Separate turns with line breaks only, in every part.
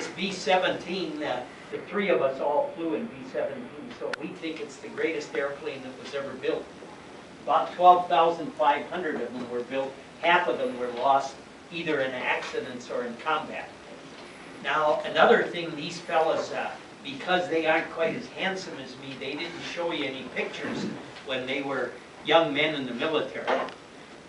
this B-17, the three of us all flew in B-17, so we think it's the greatest airplane that was ever built. About 12,500 of them were built. Half of them were lost either in accidents or in combat. Now, another thing, these fellas, because they aren't quite as handsome as me, they didn't show you any pictures when they were young men in the military.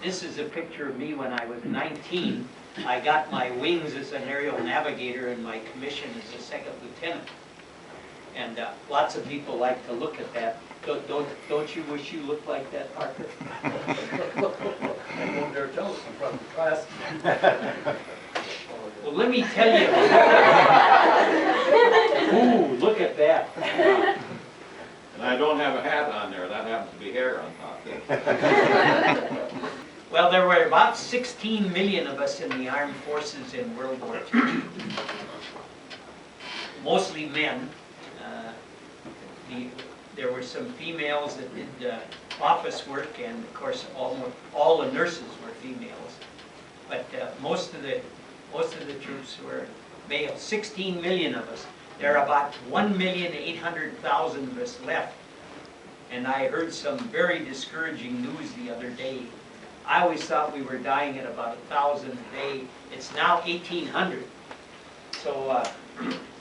This is a picture of me when I was 19. I got my wings as an aerial navigator and my commission as a second lieutenant. And lots of people like to look at that. Don't you wish you looked like that, Parker?
I won't dare tell us in front of the class.
Well, let me tell you. Ooh, look at that.
And I don't have a hat on there. That happens to be hair on top.
Well, there were about 16 million of us in the armed forces in World War II. Mostly men. There were some females that did office work, and of course all the nurses were females. But most of the troops were male. 16 million of us. There are about 1,800,000 of us left. And I heard some very discouraging news the other day. I always thought we were dying at about 1,000 a day. It's now 1,800. So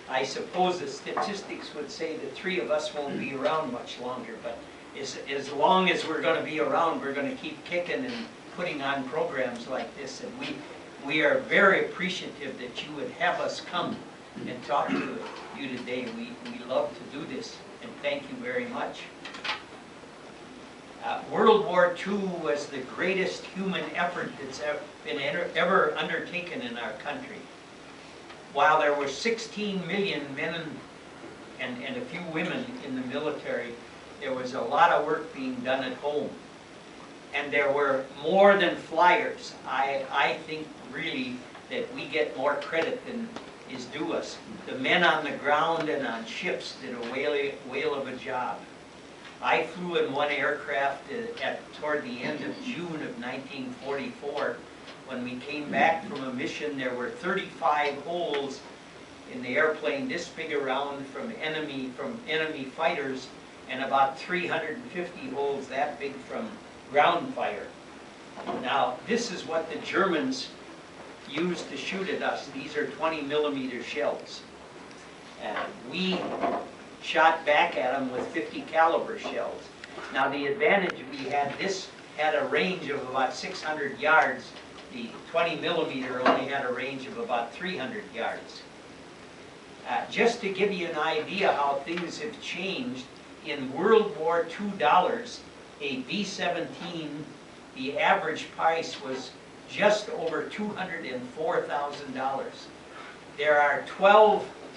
I suppose the statistics would say the three of us won't be around much longer. But as long as we're going to be around, we're going to keep kicking and putting on programs like this. And we are very appreciative that you would have us come and talk to you today. We love to do this, and thank you very much. World War II was the greatest human effort that's been ever undertaken in our country. While there were 16 million men and a few women in the military, there was a lot of work being done at home. And there were more than flyers. I think really that we get more credit than is due us. The men on the ground and on ships did a whale of a job. I flew in one aircraft toward the end of June of 1944. When we came back from a mission, there were 35 holes in the airplane this big around from enemy fighters, and about 350 holes that big from ground fire. Now, this is what the Germans used to shoot at us. These are 20mm shells. And we shot back at them with 50 caliber shells. Now, the advantage we had, this had a range of about 600 yards. The 20mm only had a range of about 300 yards. Just to give you an idea how things have changed, in World War II dollars, a B-17, the average price was just over $204,000. There are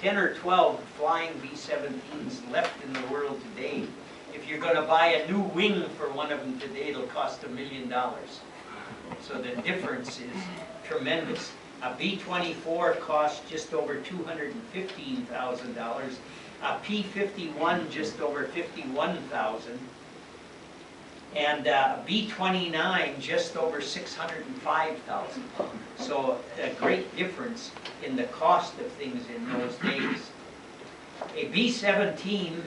10 or 12 flying B-17s left in the world today. If you're going to buy a new wing for one of them today, it'll cost $1 million. So the difference is tremendous. A B-24 costs just over $215,000. A P-51 just over $51,000. And B-29 just over $605,000. So a great difference in the cost of things in those days. A B-17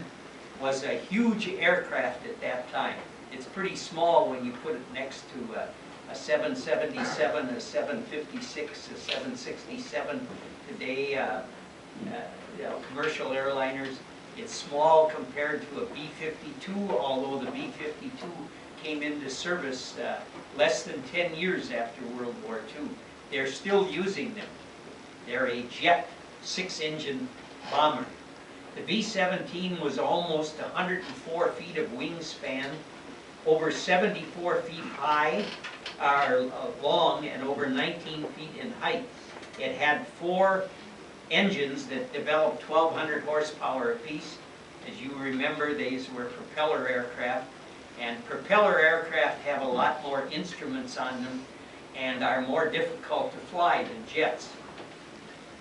was a huge aircraft at that time. It's pretty small when you put it next to a 777, a 756, a 767 today. Commercial airliners. It's small compared to a B-52, although the B-52 came into service less than 10 years after World War II. They're still using them. They're a jet 6-engine bomber. The B-17 was almost 104 feet of wingspan, over 74 feet high, long, and over 19 feet in height. It had 4 engines that developed 1,200 horsepower apiece. As you remember, these were propeller aircraft, and propeller aircraft have a lot more instruments on them and are more difficult to fly than jets.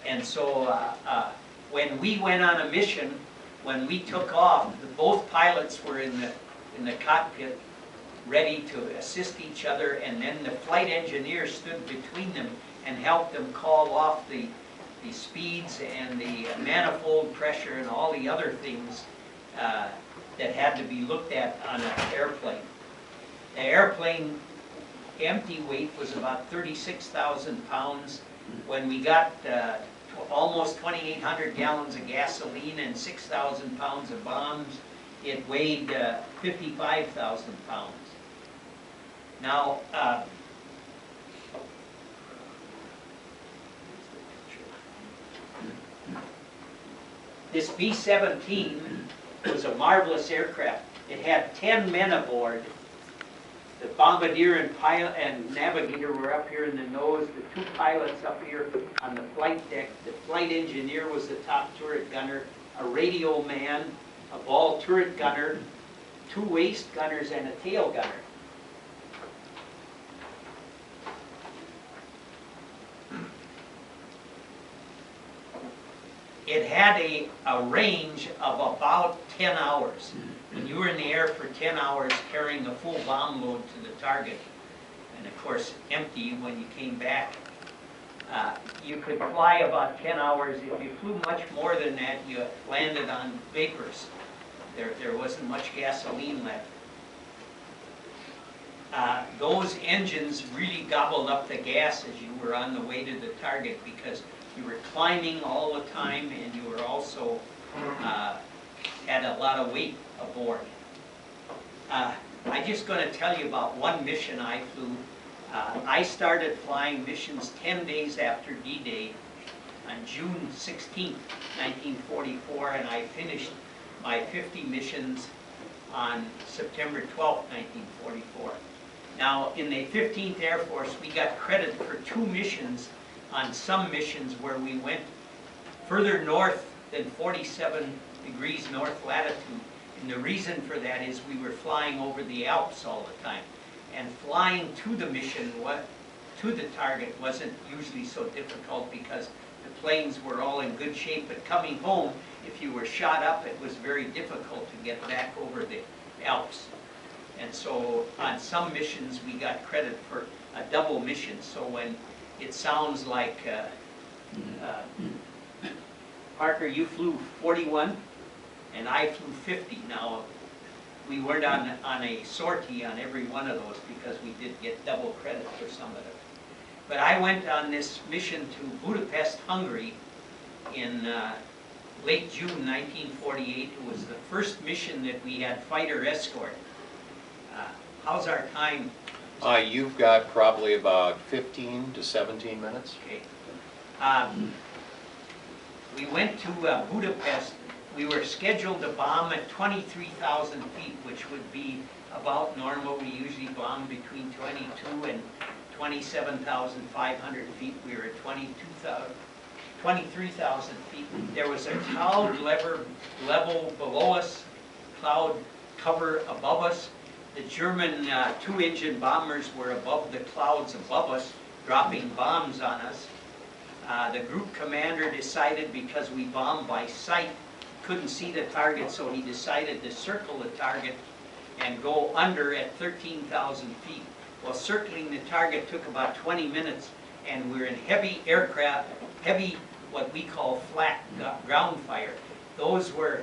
And so when we went on a mission, when we took off, both pilots were in the cockpit ready to assist each other, and then the flight engineer stood between them and helped them call off the the speeds and the manifold pressure and all the other things that had to be looked at on an airplane. The airplane empty weight was about 36,000 pounds. When we got almost 2,800 gallons of gasoline and 6,000 pounds of bombs, it weighed 55,000 pounds. Now, this B-17 was a marvelous aircraft. It had 10 men aboard. The bombardier and pilot and navigator were up here in the nose, the 2 pilots up here on the flight deck. The flight engineer was the top turret gunner, a radio man, a ball turret gunner, 2 waist gunners, and a tail gunner. It had a range of about 10 hours. When you were in the air for 10 hours carrying a full bomb load to the target, and of course empty when you came back, you could fly about 10 hours. If you flew much more than that, you landed on vapors. There wasn't much gasoline left. Those engines really gobbled up the gas as you were on the way to the target, because you were climbing all the time, and you were also had a lot of weight aboard. I'm just going to tell you about one mission I flew. I started flying missions 10 days after D-Day on June 16, 1944, and I finished my 50 missions on September 12, 1944. Now, in the 15th Air Force, we got credit for 2 missions on some missions where we went further north than 47 degrees north latitude. And the reason for that is we were flying over the Alps all the time. And flying to the mission, to the target, wasn't usually so difficult because the planes were all in good shape. But coming home, if you were shot up, it was very difficult to get back over the Alps. And so on some missions, we got credit for a double mission. So when it sounds like, Parker, you flew 41, and I flew 50. Now, we weren't on a sortie on every one of those because we did get double credit for some of it. But I went on this mission to Budapest, Hungary in late June 1948. It was the first mission that we had fighter escort. How's our time?
You've got probably about 15 to 17 minutes.
Okay. We went to Budapest. We were scheduled to bomb at 23,000 feet, which would be about normal. We usually bomb between 22 and 27,500 feet. We were at 23,000 feet. There was a cloud level below us, cloud cover above us. The German 2-engine bombers were above the clouds above us, dropping bombs on us. The group commander decided, because we bombed by sight, couldn't see the target, so he decided to circle the target and go under at 13,000 feet. Well, circling the target took about 20 minutes, and we were in heavy aircraft, heavy what we call flat ground fire. Those were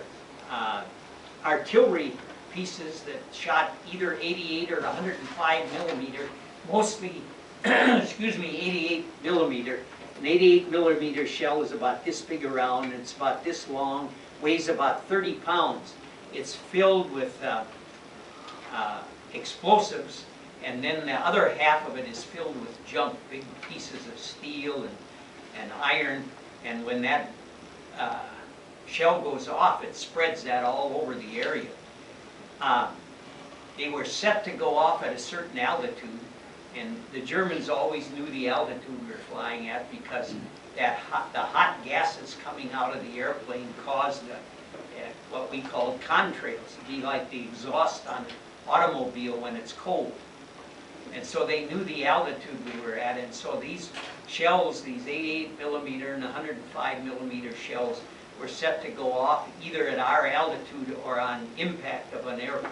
artillery pieces that shot either 88 or 105 millimeter, mostly, excuse me, 88 millimeter. An 88 millimeter shell is about this big around, and it's about this long, weighs about 30 pounds. It's filled with explosives, and then the other half of it is filled with junk, big pieces of steel and iron, and when that shell goes off, it spreads that all over the area. They were set to go off at a certain altitude, and the Germans always knew the altitude we were flying at because the hot gases coming out of the airplane caused what we called contrails. It'd be like the exhaust on an automobile when it's cold. And so they knew the altitude we were at, and so these shells, these 88 millimeter and 105 millimeter shells, were set to go off either at our altitude or on impact of an airplane.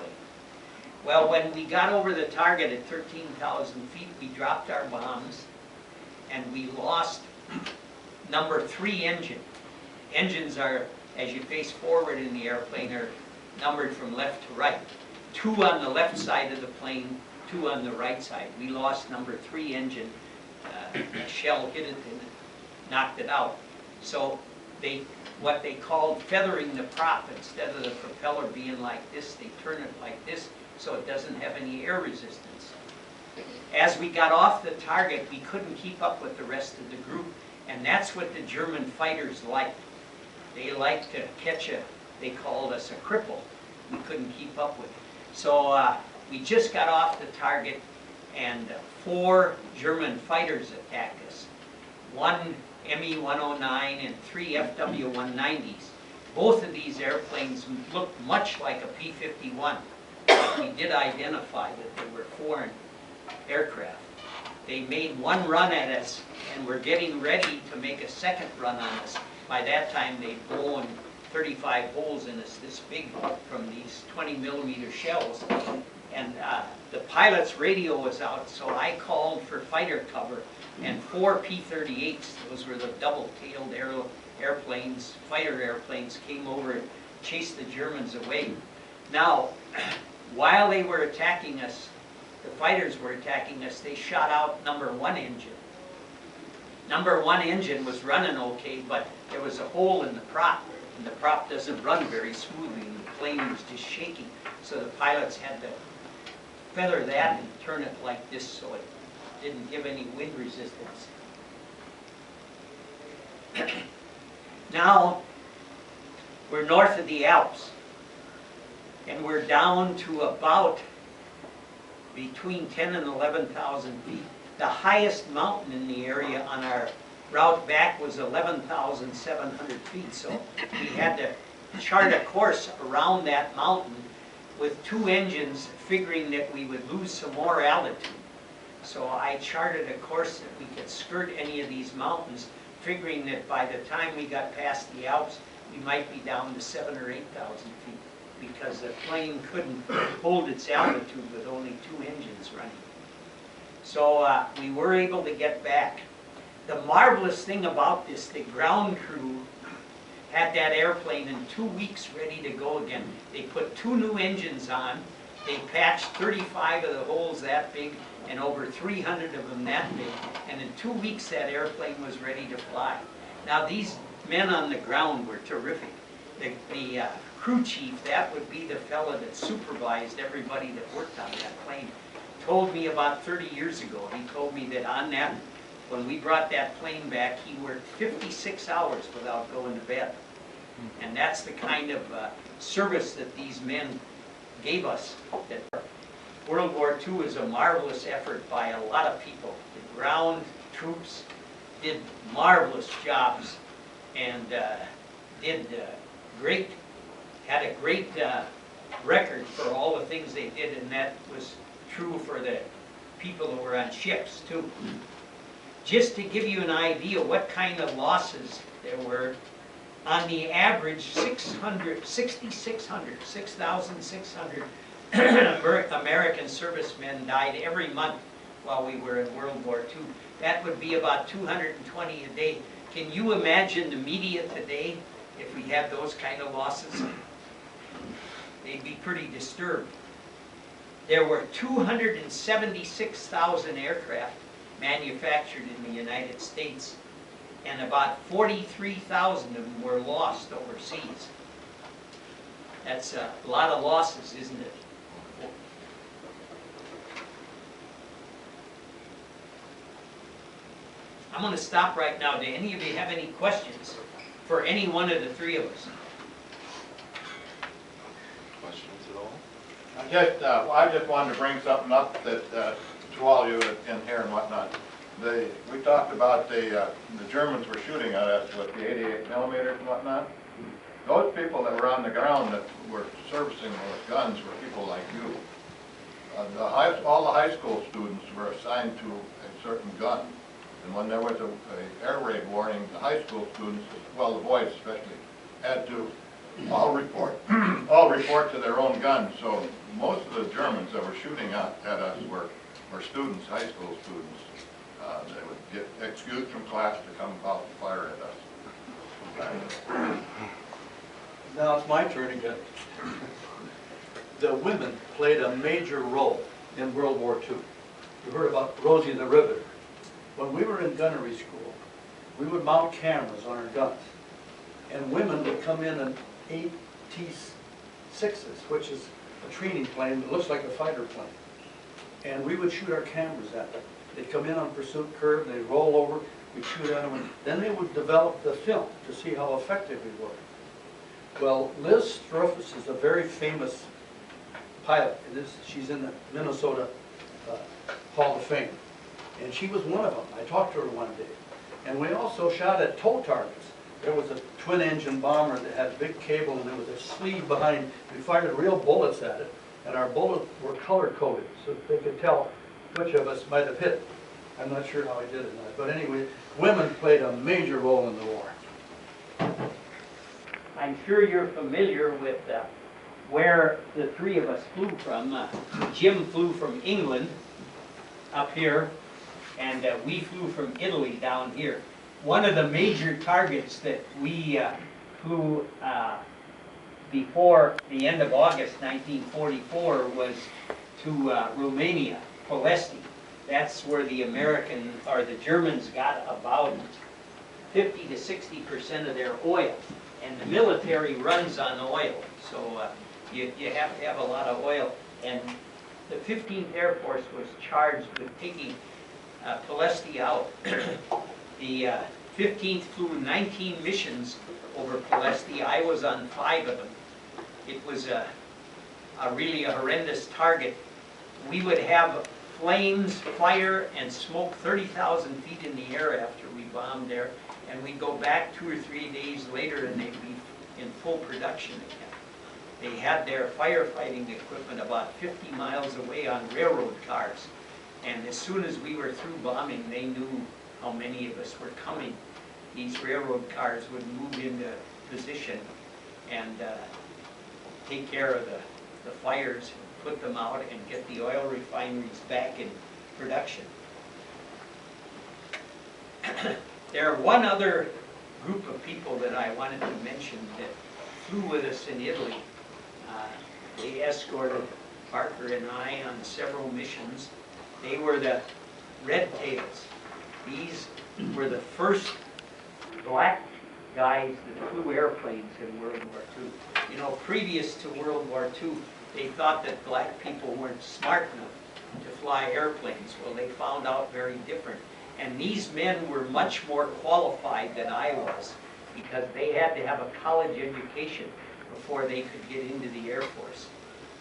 Well, when we got over the target at 13,000 feet, we dropped our bombs, and we lost number 3 engine. Engines are, as you face forward in the airplane, are numbered from left to right. 2 on the left side of the plane, 2 on the right side. We lost number 3 engine. A shell hit it and knocked it out. So what they called feathering the prop, instead of the propeller being like this, they turn it like this so it doesn't have any air resistance. As we got off the target, we couldn't keep up with the rest of the group, and that's what the German fighters liked. They liked to catch they called us a cripple. We couldn't keep up with it. So we just got off the target, and 4 German fighters attacked us. 1 Me-109 and 3 FW-190s. Both of these airplanes looked much like a P-51, but we did identify that they were foreign aircraft. They made 1 run at us and were getting ready to make a 2nd run on us. By that time, they'd blown 35 holes in us this big from these 20mm shells. And the pilot's radio was out, so I called for fighter cover, and 4 P-38s, those were the double-tailed airplanes, fighter airplanes, came over and chased the Germans away. Now, while they were attacking us, the fighters were attacking us, they shot out number 1 engine. Number 1 engine was running okay, but there was a hole in the prop, and the prop doesn't run very smoothly, and the plane was just shaking. So the pilots had to feather that and turn it like this so it didn't give any wind resistance. Now, we're north of the Alps, and we're down to about between 10 and 11,000 feet. The highest mountain in the area on our route back was 11,700 feet, so we had to chart a course around that mountain with 2 engines, figuring that we would lose some more altitude. So I charted a course that we could skirt any of these mountains, figuring that by the time we got past the Alps, we might be down to 7,000 or 8,000 feet, because the plane couldn't hold its altitude with only 2 engines running. So we were able to get back. The marvelous thing about this, the ground crew had that airplane in 2 weeks ready to go again. They put 2 new engines on. They patched 35 of the holes that big and over 300 of them that big. And in 2 weeks that airplane was ready to fly. Now these men on the ground were terrific. The crew chief, that would be the fellow that supervised everybody that worked on that plane, told me about 30 years ago. He told me that on that, when we brought that plane back, he worked 56 hours without going to bed. And that's the kind of service that these men gave us. That World War II was a marvelous effort by a lot of people. The ground troops did marvelous jobs and had a great record for all the things they did, and that was true for the people who were on ships too. Just to give you an idea what kind of losses there were, on the average 6,600 American servicemen died every month while we were in World War II. That would be about 220 a day. Can you imagine the media today if we had those kind of losses? They'd be pretty disturbed. There were 276,000 aircraft manufactured in the United States, and about 43,000 of them were lost overseas. That's a lot of losses, isn't it? I'm going to stop right now. Do any of you have any questions for any one of the 3 of us?
Questions at all?
I just wanted to bring something up that to all you in here and whatnot. We talked about the Germans were shooting at us with the 88 millimeters and whatnot. Those people that were on the ground that were servicing those guns were people like you. All the high school students were assigned to a certain gun. And when there was a air raid warning, the high school students, well, the boys especially, had to all report to their own guns. So most of the Germans that were shooting at us were students, high school students. They would get excused from class to come out and fire at us.
Now it's my turn again. The women played a major role in World War II. You heard about Rosie the Riveter. When we were in gunnery school, we would mount cameras on our guns. And women would come in AT-6s, which is a training plane that looks like a fighter plane. And we would shoot our cameras at them. They'd come in on pursuit curve, they'd roll over, we'd shoot at them, and then they would develop the film to see how effective we were. Well, Liz Strufus is a very famous pilot. She's in the Minnesota Hall of Fame. And she was one of them. I talked to her one day. And we also shot at tow targets. There was a twin-engine bomber that had a big cable, and there was a sleeve behind. We fired real bullets at it, and our bullets were color-coded so that they could tell which of us might have hit. I'm not sure how I did it, but anyway, women played a major role in the war.
I'm sure you're familiar with where the three of us flew from. Jim flew from England up here, and we flew from Italy down here. One of the major targets that we flew before the end of August 1944 was to Romania, Polesti. That's where the Germans got about 50 to 60% of their oil. And the military runs on oil, so you have to have a lot of oil. And the 15th Air Force was charged with taking Polesti out. The 15th flew 19 missions over Polesti. I was on 5 of them. It was really a horrendous target. We would have flames, fire, and smoke 30,000 feet in the air after we bombed there. And we'd go back 2 or 3 days later and they'd be in full production again. They had their firefighting equipment about 50 miles away on railroad cars. And as soon as we were through bombing, they knew how many of us were coming. These railroad cars would move into position and take care of the fires, put them out, and get the oil refineries back in production. There are one other group of people that I wanted to mention that flew with us in Italy. They escorted Parker and I on several missions. They were the Red Tails. These were the first black guys that flew airplanes in World War II. You know, previous to World War II, they thought that black people weren't smart enough to fly airplanes. Well, they found out very different. And these men were much more qualified than I was because they had to have a college education before they could get into the Air Force.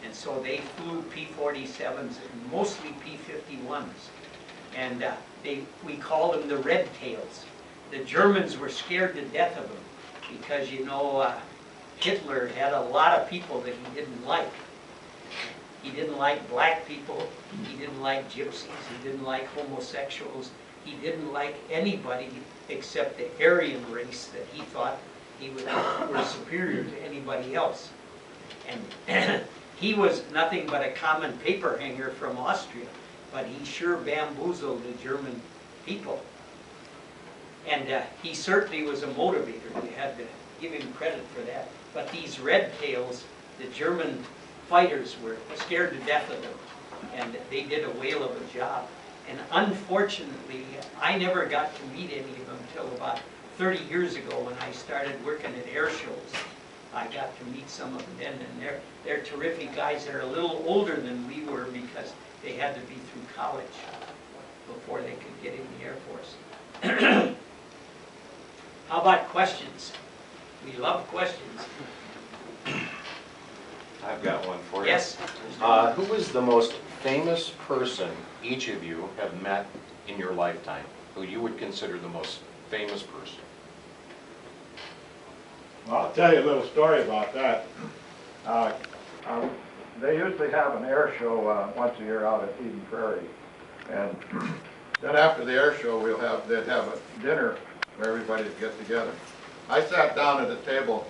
And so they flew P-47s and mostly P-51s. And we called them the Red Tails. The Germans were scared to death of them because, you know, Hitler had a lot of people that he didn't like. He didn't like black people, he didn't like gypsies, he didn't like homosexuals, he didn't like anybody except the Aryan race that he thought were superior to anybody else. And he was nothing but a common paper hanger from Austria, but he sure bamboozled the German people. And he certainly was a motivator. You had to give him credit for that. But these Red Tails, the German fighters were scared to death of them, and they did a whale of a job. And unfortunately, I never got to meet any of them until about 30 years ago when I started working at air shows. I got to meet some of them then, and they're terrific guys. They're a little older than we were because they had to be through college before they could get in the Air Force. How about questions? We love questions.
I've got one for you.
Yes?
Who is the most famous person each of you have met in your lifetime? Who you would consider the most famous person?
Well, I'll tell you a little story about that. They usually have an air show once a year out at Eden Prairie. And then after the air show, they'd have a dinner where everybody would get together. I sat down at a table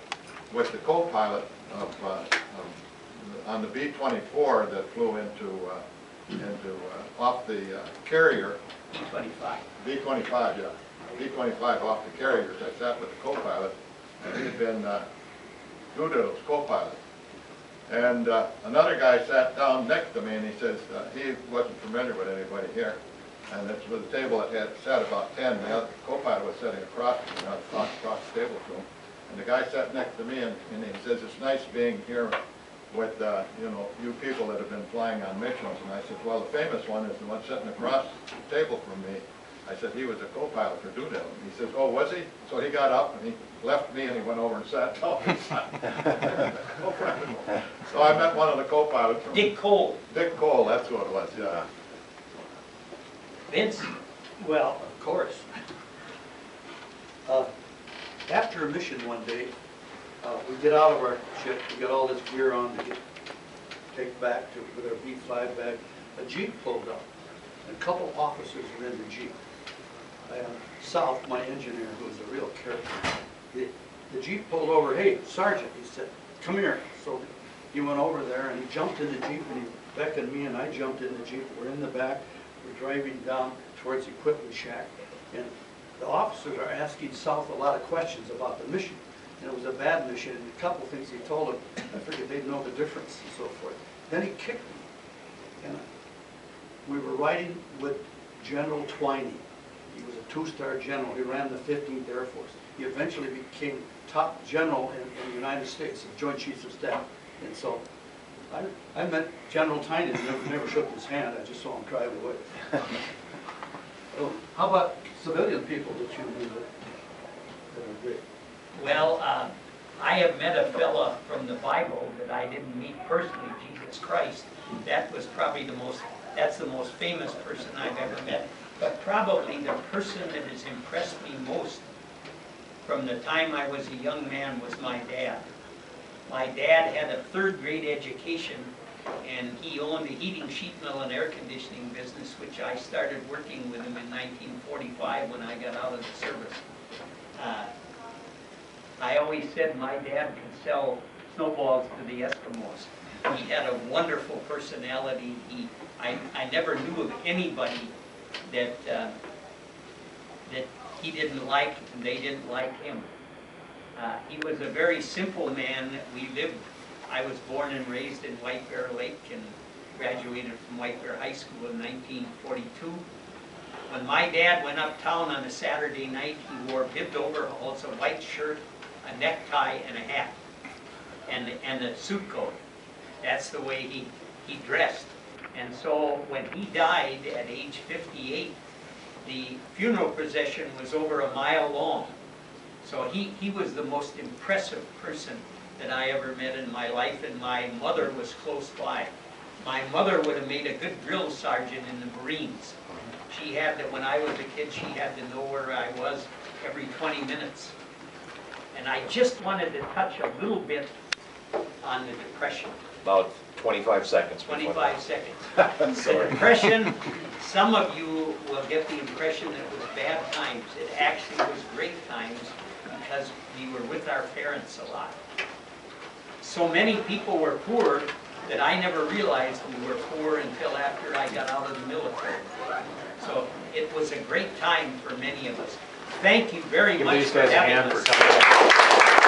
with the co-pilot on the B-24 that flew into into, off the carrier,
B-25.
B-25, yeah. B-25 off the carriers. I sat with the co-pilot, and he had been Doolittle's co-pilot. And another guy sat down next to me, and he says he wasn't familiar with anybody here. And this was a table that had sat about 10. The other co-pilot was sitting across from me, across the table from him. And the guy sat next to me, and he says, it's nice being here with, you know, you people that have been flying on missions. And I said, well, the famous one is the one sitting across the table from me. I said, he was a co-pilot for Doolittle. And he says, oh, was he? So he got up and he left me and he went over and sat down. So I met one of the co-pilots.
Dick Cole.
Dick Cole, that's what it was, yeah.
Vince?
Well, of course. After a mission one day, we get out of our ship, we got all this gear on to take back to with our B-5 bag. A Jeep pulled up, and a couple officers were in the Jeep. South, my engineer, who was a real character, the Jeep pulled over, hey, Sergeant, he said, come here. So he went over there and he jumped in the Jeep and he beckoned me and I jumped in the Jeep. We're in the back, we're driving down towards the equipment shack. And the officers are asking South a lot of questions about the mission. And it was a bad mission, and a couple things he told them, I figured they'd know the difference and so forth. Then he kicked me. And we were riding with General Twiney. He was a two-star general. He ran the 15th Air Force. He eventually became top general in the United States, the Joint Chiefs of Staff. And so I met General Twiney and never shook his hand. I just saw him drive away. Oh, how about civilian people that you knew that are great?
Well, I have met a fella from the Bible that I didn't meet personally, Jesus Christ. That was probably that's the most famous person I've ever met. But probably the person that has impressed me most from the time I was a young man was my dad. My dad had a third-grade education, and he owned a heating sheet mill and air conditioning business, which I started working with him in 1945 when I got out of the service. I always said my dad could sell snowballs to the Eskimos. He had a wonderful personality. I never knew of anybody that he didn't like and they didn't like him. He was a very simple man. I was born and raised in White Bear Lake and graduated from White Bear High School in 1942. When my dad went uptown on a Saturday night, he wore bibbed overalls, a white shirt, a necktie, and a hat, and a suit coat. That's the way he dressed. And so when he died at age 58, the funeral procession was over a mile long. So he was the most impressive person that I ever met in my life, and my mother was close by. My mother would have made a good drill sergeant in the Marines. She had to, when I was a kid, she had to know where I was every 20 minutes. And I just wanted to touch a little bit on the Depression.
About 25 seconds.
25 seconds. The Depression, some of you will get the impression that it was bad times. It actually was great times because we were with our parents a lot. So many people were poor that I never realized we were poor until after I got out of the military. So it was a great time for many of us. Thank you very much for having us.
Give these guys a hand for coming up.